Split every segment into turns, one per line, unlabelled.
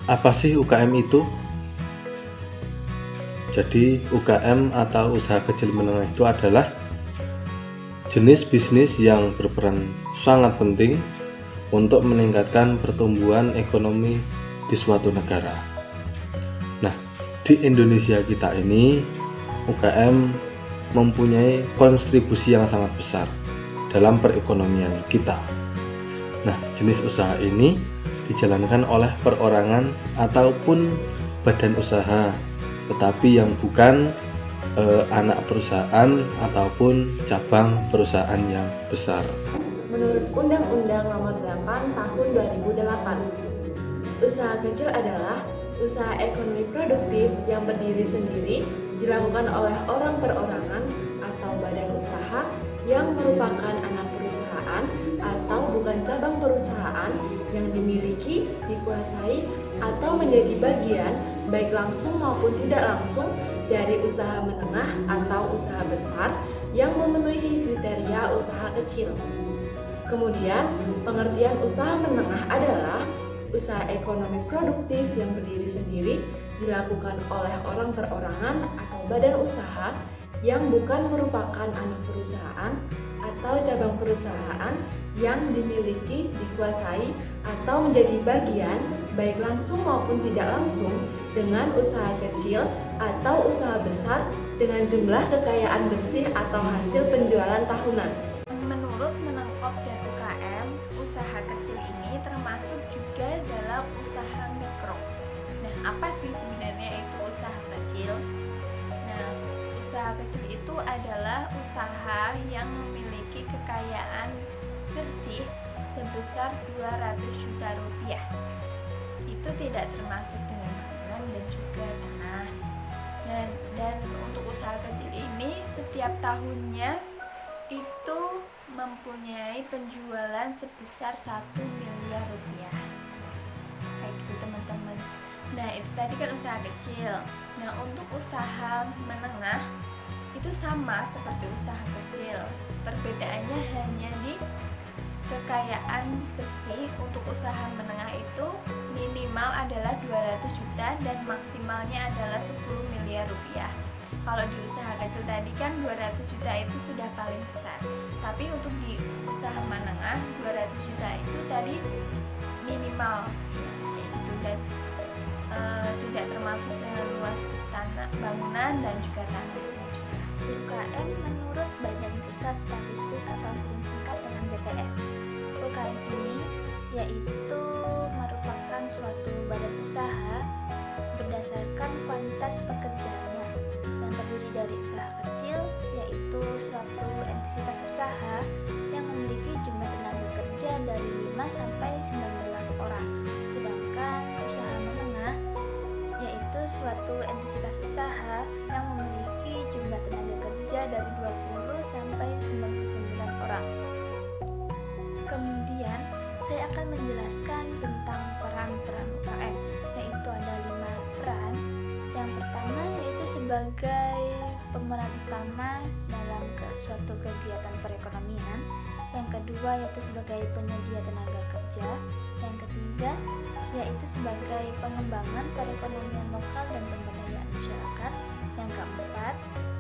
Apa sih UKM itu? Jadi UKM atau usaha kecil menengah itu adalah jenis bisnis yang berperan sangat penting untuk meningkatkan pertumbuhan ekonomi di suatu negara. Nah, di Indonesia kita ini UKM mempunyai kontribusi yang sangat besar dalam perekonomian kita. Nah, jenis usaha ini dijalankan oleh perorangan ataupun badan usaha, tetapi yang bukan anak perusahaan ataupun cabang perusahaan yang besar.
Menurut Undang-Undang Nomor 8 Tahun 2008, usaha kecil adalah usaha ekonomi produktif yang berdiri sendiri, dilakukan oleh orang perorangan atau badan usaha yang merupakan anak perusahaan atau bukan cabang perusahaan yang dimiliki, dikuasai, atau menjadi bagian baik langsung maupun tidak langsung dari usaha menengah atau usaha besar yang memenuhi kriteria usaha kecil. Kemudian, pengertian usaha menengah adalah usaha ekonomi produktif yang berdiri sendiri, dilakukan oleh orang perorangan atau badan usaha yang bukan merupakan anak perusahaan atau cabang perusahaan yang dimiliki, dikuasai, atau menjadi bagian baik langsung maupun tidak langsung dengan usaha kecil atau usaha besar dengan jumlah kekayaan bersih atau hasil penjualan tahunan.
Menurut Menengkop dan UKM, usaha kecil ini termasuk juga dalam usaha mikro. Nah, apa sih sebenarnya itu usaha kecil? Nah, usaha kecil itu adalah usaha yang memiliki kekayaan bersih sebesar 200 juta rupiah. Itu tidak termasuk dengan bangunan dan juga tanah. Dan untuk usaha kecil ini setiap tahunnya itu mempunyai penjualan sebesar 1 miliar rupiah. Kayak gitu teman-teman. Nah, itu tadi kan usaha kecil. Nah, untuk usaha menengah itu sama seperti usaha kecil. Perbedaannya hanya di kekayaan bersih. Untuk usaha menengah itu minimal adalah 200 juta dan maksimalnya adalah 10 miliar rupiah. Kalau di usaha kecil tadi kan 200 juta itu sudah paling besar. Tapi untuk di usaha menengah 200 juta itu tadi minimal kayak gitu, dan tidak termasuk dengan luas tanah bangunan dan juga tanah.
UKM menurut Badan Pusat Statistik atau sering singkat dengan BPS. UKM ini yaitu merupakan suatu badan usaha berdasarkan kuantitas pekerjaannya yang terdiri dari usaha kecil, yaitu suatu entitas usaha yang memiliki jumlah tenaga kerja dari 5 sampai 19 orang. Sedangkan usaha menengah yaitu suatu entitas usaha yang memiliki jumlah tenaga kerja dari 20 sampai 99 orang. Kemudian saya akan menjelaskan tentang peran-peran UKM, yaitu ada 5 peran. Yang pertama yaitu sebagai pemeran utama dalam suatu kegiatan perekonomian. Yang kedua yaitu sebagai penyedia tenaga kerja. Yang ketiga yaitu sebagai pengembangan perekonomian lokal dan pemberdayaan masyarakat. Yang keempat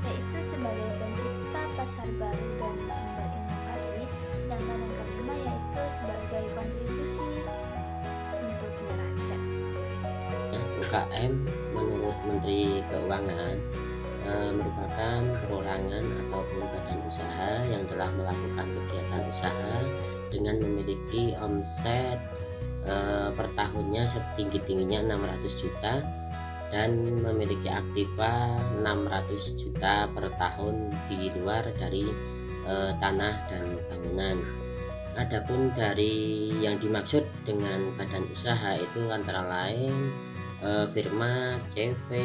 yaitu sebagai pencipta pasar baru dan sumber inovasi. Sedangkan yang kelima yaitu sebagai kontribusi untuk neraca.
UKM menurut Menteri Keuangan merupakan perorangan ataupun badan usaha yang telah melakukan kegiatan usaha dengan memiliki omset per tahunnya setinggi-tingginya 600 juta dan memiliki aktiva 600 juta per tahun di luar dari tanah dan bangunan. Adapun dari yang dimaksud dengan badan usaha itu antara lain firma, CV,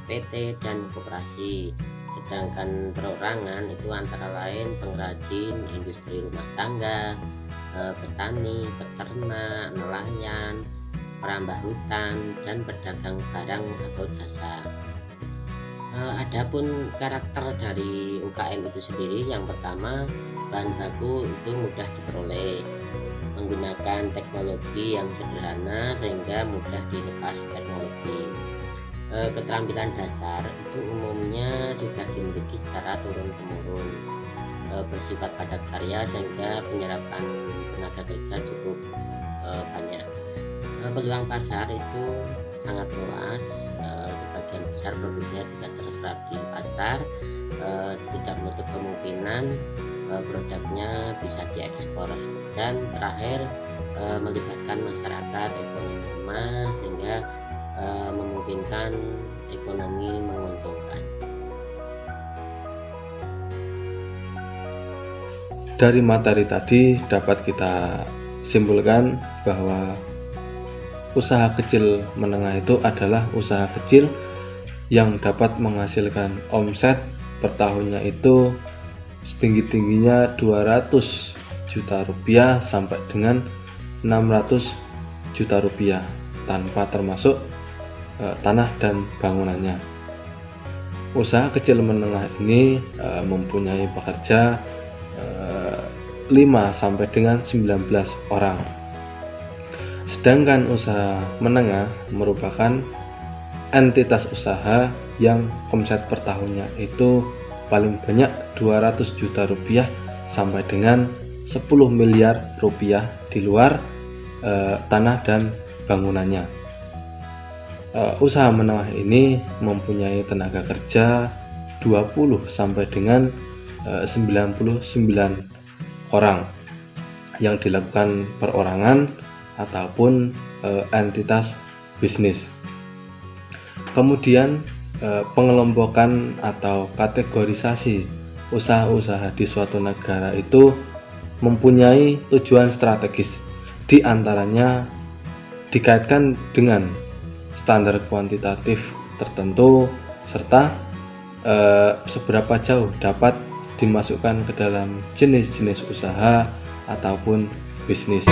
PT, dan koperasi. Sedangkan perorangan itu antara lain pengrajin, industri rumah tangga, petani, peternak, nelayan, perambah hutan, dan pedagang barang atau jasa. Adapun karakter dari UKM itu sendiri, yang pertama bahan baku itu mudah diperoleh, menggunakan teknologi yang sederhana sehingga mudah dilepas teknologi. Keterampilan dasar itu umumnya sudah dimiliki secara turun-temurun, bersifat padat karya sehingga penyerapan tenaga kerja cukup banyak. Peluang pasar itu sangat luas, sebagian besar produknya tidak terserap di pasar, tidak menutup kemungkinan produknya bisa diekspor, dan terakhir melibatkan masyarakat ekonomi lemah sehingga memungkinkan ekonomi menguntungkan.
Dari materi tadi dapat kita simpulkan bahwa usaha kecil menengah itu adalah usaha kecil yang dapat menghasilkan omset per tahunnya itu setinggi-tingginya 200 juta rupiah sampai dengan 600 juta rupiah tanpa termasuk tanah dan bangunannya. Usaha kecil menengah ini mempunyai pekerja 5 sampai dengan 19 orang. Sedangkan usaha menengah merupakan entitas usaha yang omset per tahunnya itu paling banyak 200 juta rupiah sampai dengan 10 miliar rupiah di luar tanah dan bangunannya. Usaha menengah ini mempunyai tenaga kerja 20 sampai dengan 99 orang yang dilakukan perorangan ataupun entitas bisnis. Kemudian pengelompokan atau kategorisasi usaha-usaha di suatu negara itu mempunyai tujuan strategis, di antaranya dikaitkan dengan standar kuantitatif tertentu serta seberapa jauh dapat dimasukkan ke dalam jenis-jenis usaha ataupun bisnis.